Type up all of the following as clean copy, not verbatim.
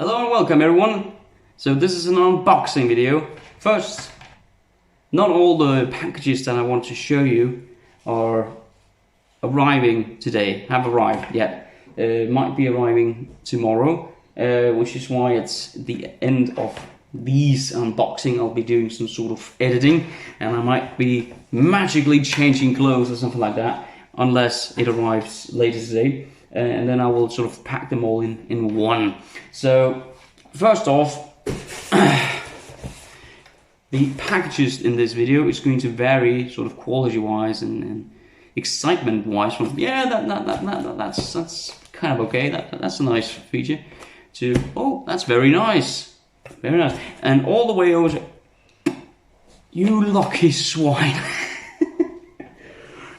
Hello and welcome everyone. So this is an unboxing video. First, not all the packages that I want to show you are arriving today, have arrived yet. Might be arriving tomorrow, which is why it's the end of these unboxing. I'll be doing some sort of editing and I might be magically changing clothes or something like that, unless it arrives later today. And then I will sort of pack them all in one. So first off, the packages in this video is going to vary sort of quality wise and excitement wise from that's kind of okay, that's a nice feature, to oh, that's very nice, and all the way over to you lucky swine.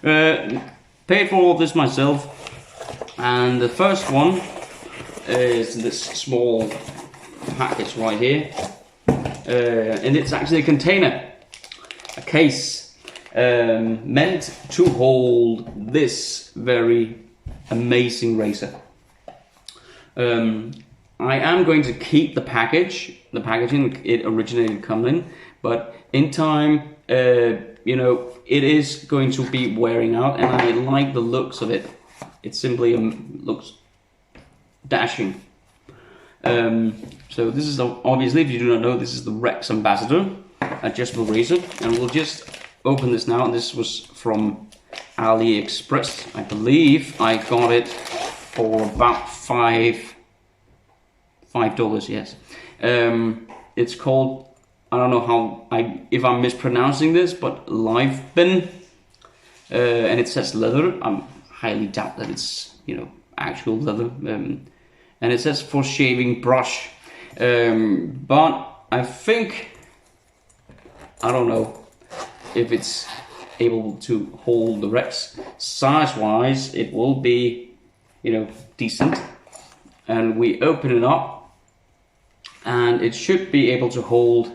Paid for all this myself. And the first one is this small package right here, and it's actually a container, a case meant to hold this very amazing razor. I am going to keep the packaging it originated coming in, but in time, you know, it is going to be wearing out, and I like the looks of it. It simply looks dashing. So this is obviously, if you do not know, this is the Rex Ambassador adjustable razor, and we'll just open this now. This was from AliExpress. I believe I got it for about $5. Yes. It's called, I don't know if I'm mispronouncing this, but Livebin, and it says leather. I'm highly doubt that it's, you know, actual leather, and it says for shaving brush, but I think, I don't know if it's able to hold the Rex. Size wise it will be, you know, decent, and we open it up and it should be able to hold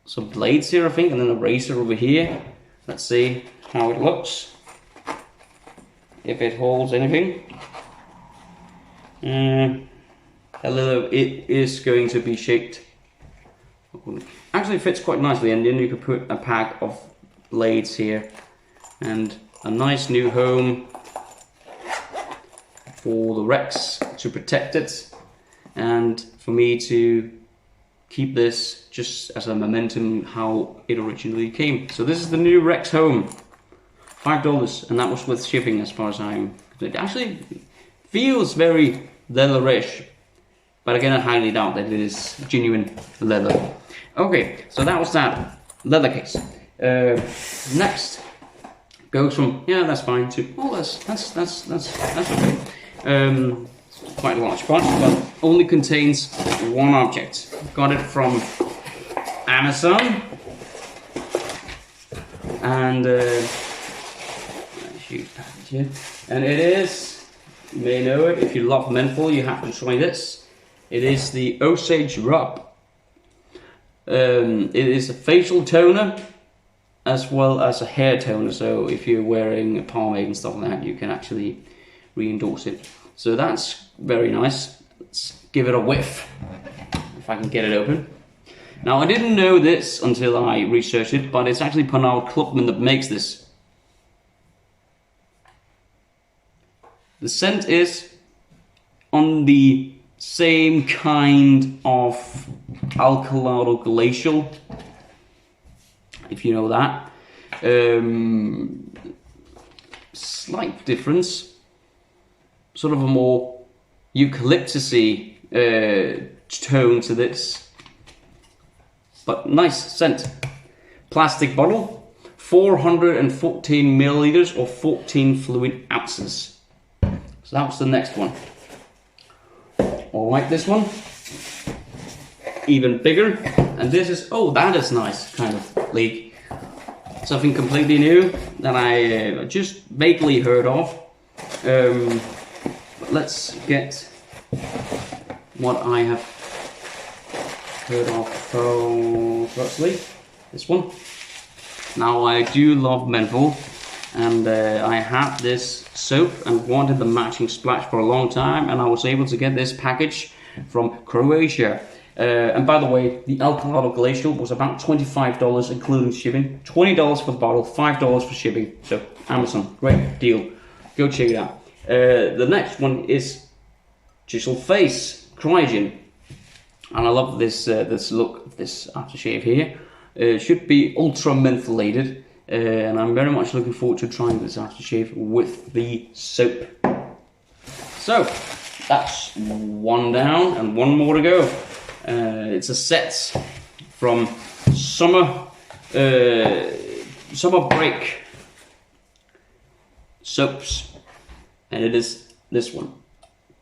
some blades here, I think, and then a razor over here. Let's see how it looks, if it holds anything. Hello, it is going to be shaped. Actually fits quite nicely, and then you could put a pack of blades here and a nice new home for the Rex to protect it, and for me to keep this just as a momentum how it originally came. So this is the new Rex home. $5, and that was with shipping, as far as I'm. It actually feels very leatherish, but again, I highly doubt that it is genuine leather. Okay, so that was that leather case. Next goes from that's fine to that's okay. Quite a large bunch, but only contains one object. Got it from Amazon, and huge package here, and it is, you may know it, if you love menthol you have to try this. It is the Osage Rub. It is a facial toner as well as a hair toner, so if you're wearing a pomade and stuff like that, you can actually re-endorse it. So that's very nice. Let's give it a whiff, if I can get it open. Now, I didn't know this until I researched it, but it's actually Panau Clubman that makes this. The scent is on the same kind of alkalado glacial, if you know that. Slight difference, sort of a more eucalyptusy tone to this, but nice scent. Plastic bottle, 414 milliliters or 14 fluid ounces. So that was the next one. Alright, this one, even bigger, and this is, oh, that is nice, kind of leak. Something completely new that I just vaguely heard of. But let's get what I have heard of firstly. This one. Now, I do love menthol, and I had this soap and wanted the matching splash for a long time, and I was able to get this package from Croatia. And by the way, the alcohol glacial was about $25 including shipping. $20 for the bottle, $5 for shipping. So Amazon, great deal. Go check it out. The next one is Chisel Face Cryogen, and I love this this look of this aftershave here. It should be ultra mentholated, and I'm very much looking forward to trying this aftershave with the soap. So that's one down and one more to go. It's a set from summer break soaps, and it is this one,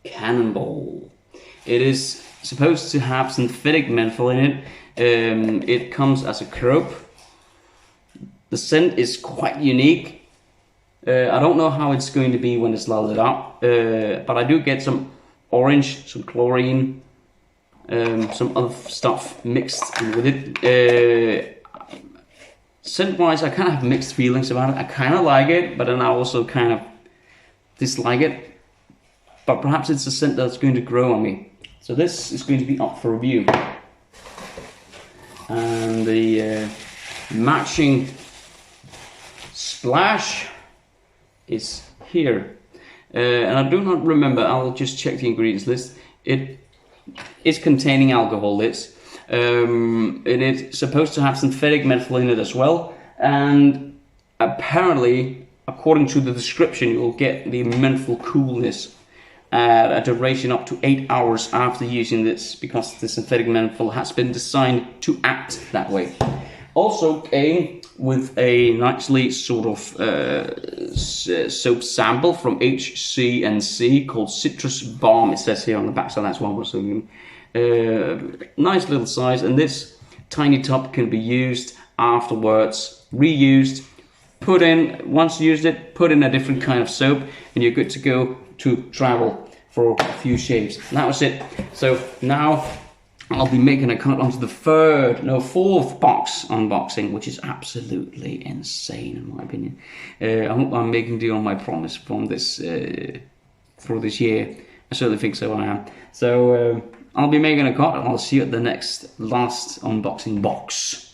Cannonball. It is supposed to have synthetic menthol in it. It comes as a crop. The scent is quite unique. I don't know how it's going to be when it's lathered up, but I do get some orange, some chlorine, some other stuff mixed in with it. Scent wise, I kind of have mixed feelings about it. I kind of like it, but then I also kind of dislike it. But perhaps it's a scent that's going to grow on me. So this is going to be up for review. And the matching splash is here. And I do not remember, I'll just check the ingredients list. It is containing alcohol, this. And it's supposed to have synthetic menthol in it as well. And apparently, according to the description, you'll get the menthol coolness at a duration up to 8 hours after using this, because the synthetic menthol has been designed to act that way. Also came with a nicely sort of soap sample from HC&C called Citrus Balm. It says here on the back, so that's what I was thinking. Nice little size, and this tiny tub can be used afterwards, reused. Put in, once used it, put in a different kind of soap, and you're good to go to travel for a few shaves. And that was it. So now I'll be making a cut onto the fourth box unboxing, which is absolutely insane in my opinion. I hope I'm making good on my promise from this for this year. I certainly think so. I am. So I'll be making a cut, and I'll see you at the last unboxing box.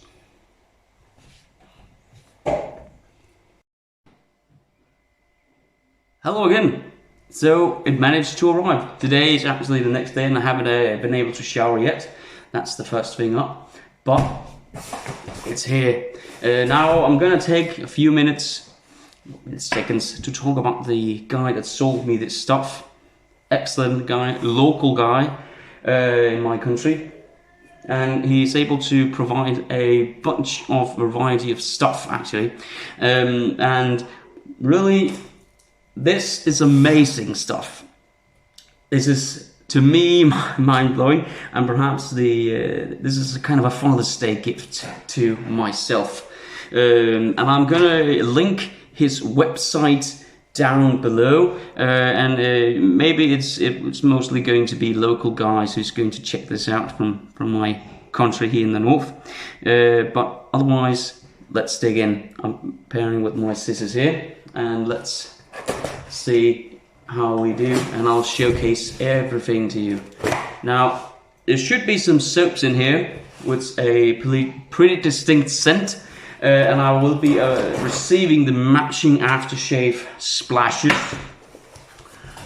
Hello again. So it managed to arrive. Today is actually the next day, and I haven't been able to shower yet. That's the first thing up, but it's here. Now I'm gonna take a few seconds to talk about the guy that sold me this stuff. Excellent guy, local guy in my country, and he's able to provide a bunch of variety of stuff actually, and really. This is amazing stuff. This is, to me, mind-blowing, and perhaps this is a kind of a Father's Day gift to myself. And I'm gonna link his website down below, and maybe it's mostly going to be local guys who's going to check this out from my country here in the north. But otherwise, let's dig in. I'm pairing with my scissors here, and let's see how we do, and I'll showcase everything to you. Now, there should be some soaps in here with a pretty distinct scent, and I will be receiving the matching aftershave splashes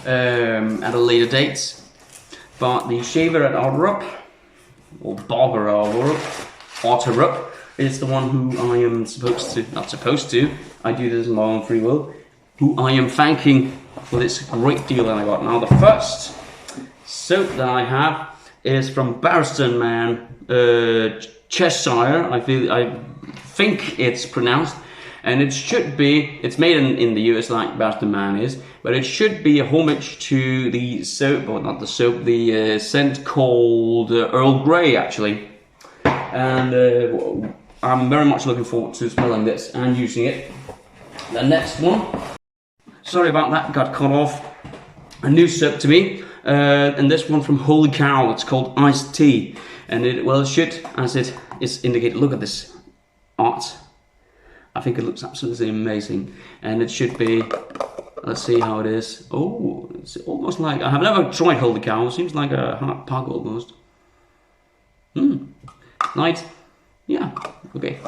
at a later date. But the shaver at Otterup, or Barberen, Otterup, is the one who I am I do this on my own free will, who I am thanking for this great deal that I got. Now the first soap that I have is from Barberen, Cheshire, I think it's pronounced, and it's made in the US like Barberen is, but it should be a homage to the soap, or not the soap, the scent called Earl Grey actually. And I'm very much looking forward to smelling this and using it. The next one, sorry about that, got cut off. A new soap to me, and this one from Holy Cow. It's called Iced Tea, and it should, as it is indicated. Look at this art. I think it looks absolutely amazing, and it should be. Let's see how it is. Oh, it's almost like I have never tried holy cow. It seems like a hard pug almost. Right. Yeah. Okay.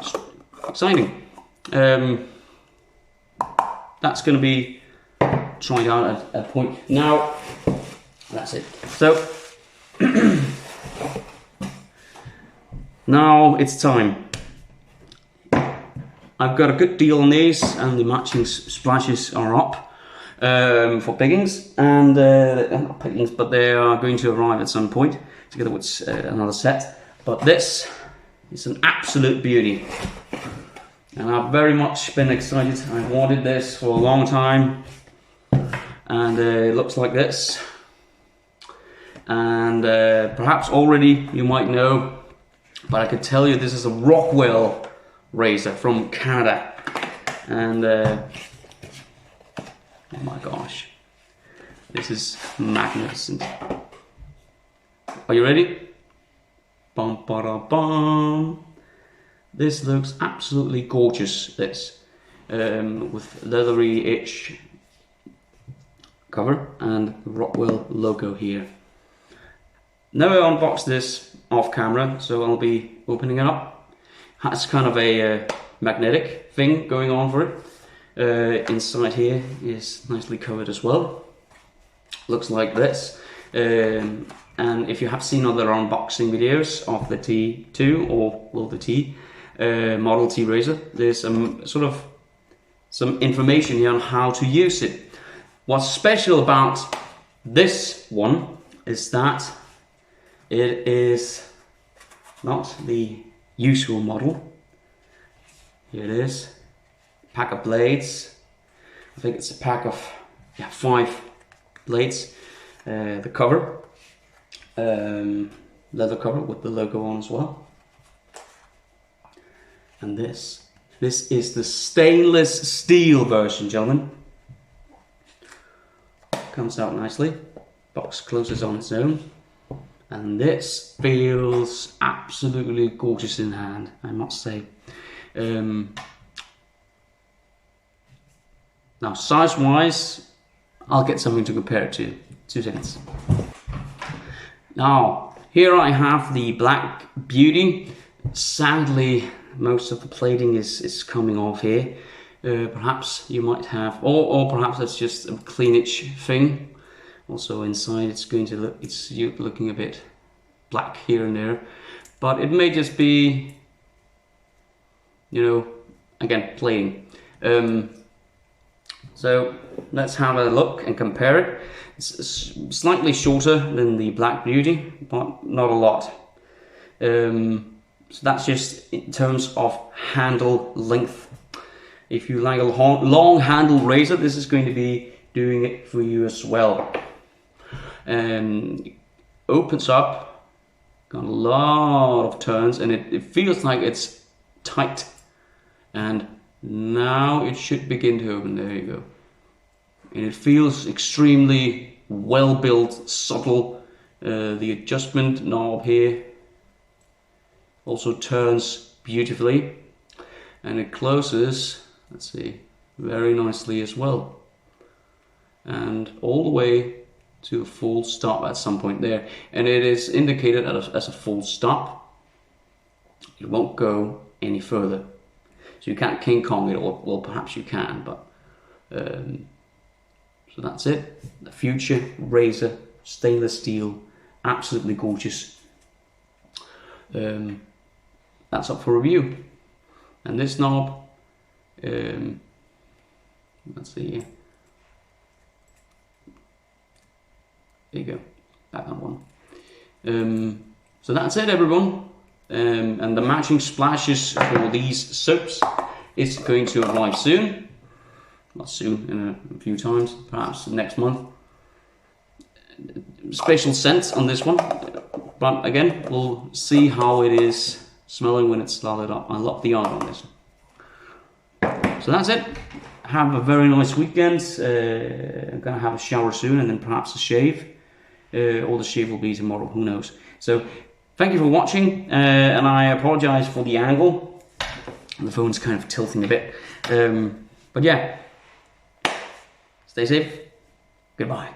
Exciting. That's going to be tried out at a point. Now, that's it. So now it's time. I've got a good deal on these, and the matching splashes are up for pickings, and not pickings, but they are going to arrive at some point together with another set. But this is an absolute beauty, and I've very much been excited. I've wanted this for a long time, and it looks like this. And perhaps already you might know, but I could tell you this is a Rockwell razor from Canada, and oh my gosh, this is magnificent. Are you ready? Bum, ba, da, bum. This looks absolutely gorgeous, this with leathery edge cover and the Rockwell logo here. Now I unboxed this off camera, so I'll be opening it up. Has kind of a magnetic thing going on for it. Inside here is nicely covered as well. Looks like this. And if you have seen other unboxing videos of the T2 or well, the T Model T razor, there's sort of some information here on how to use it. What's special about this one is that it is not the usual model. Here it is, pack of blades. I think it's a pack of 5 blades. The cover, leather cover with the logo on as well. And this is the stainless steel version, gentlemen. Comes out nicely. Box closes on its own. And this feels absolutely gorgeous in hand, I must say. Now, size-wise, I'll get something to compare it to. 2 seconds. Now, here I have the Black Beauty. Sadly, most of the plating is coming off here. Perhaps you might have, or perhaps that's just a cleanage thing. Also inside it's going to look, it's looking a bit black here and there, but it may just be, you know, again, plating. So let's have a look and compare it. It's slightly shorter than the Black Beauty, but not a lot. So that's just in terms of handle length. If you like a long handle razor, this is going to be doing it for you as well. Opens up, got a lot of turns, and it feels like it's tight, and now it should begin to open. There you go. And it feels extremely well built, subtle. The adjustment knob here also turns beautifully, and it closes, let's see, very nicely as well, and all the way to a full stop at some point there, and it is indicated as a full stop. It won't go any further, so you can't King Kong it, or well, perhaps you can, but so that's it. The Future razor, stainless steel, absolutely gorgeous. That's up for review. And this knob, let's see here. There you go, back on one. So that's it, everyone. And the matching splashes for these soaps is going to arrive soon. Not soon, in a few times, perhaps next month. Special scent on this one, but again, we'll see how it is smelling when it's lathered up. I love the art on this. So that's it. Have a very nice weekend. I'm gonna have a shower soon, and then perhaps a shave. Or the shave will be tomorrow, who knows. So thank you for watching, and I apologize for the angle. The phone's kind of tilting a bit. But yeah, stay safe. Goodbye.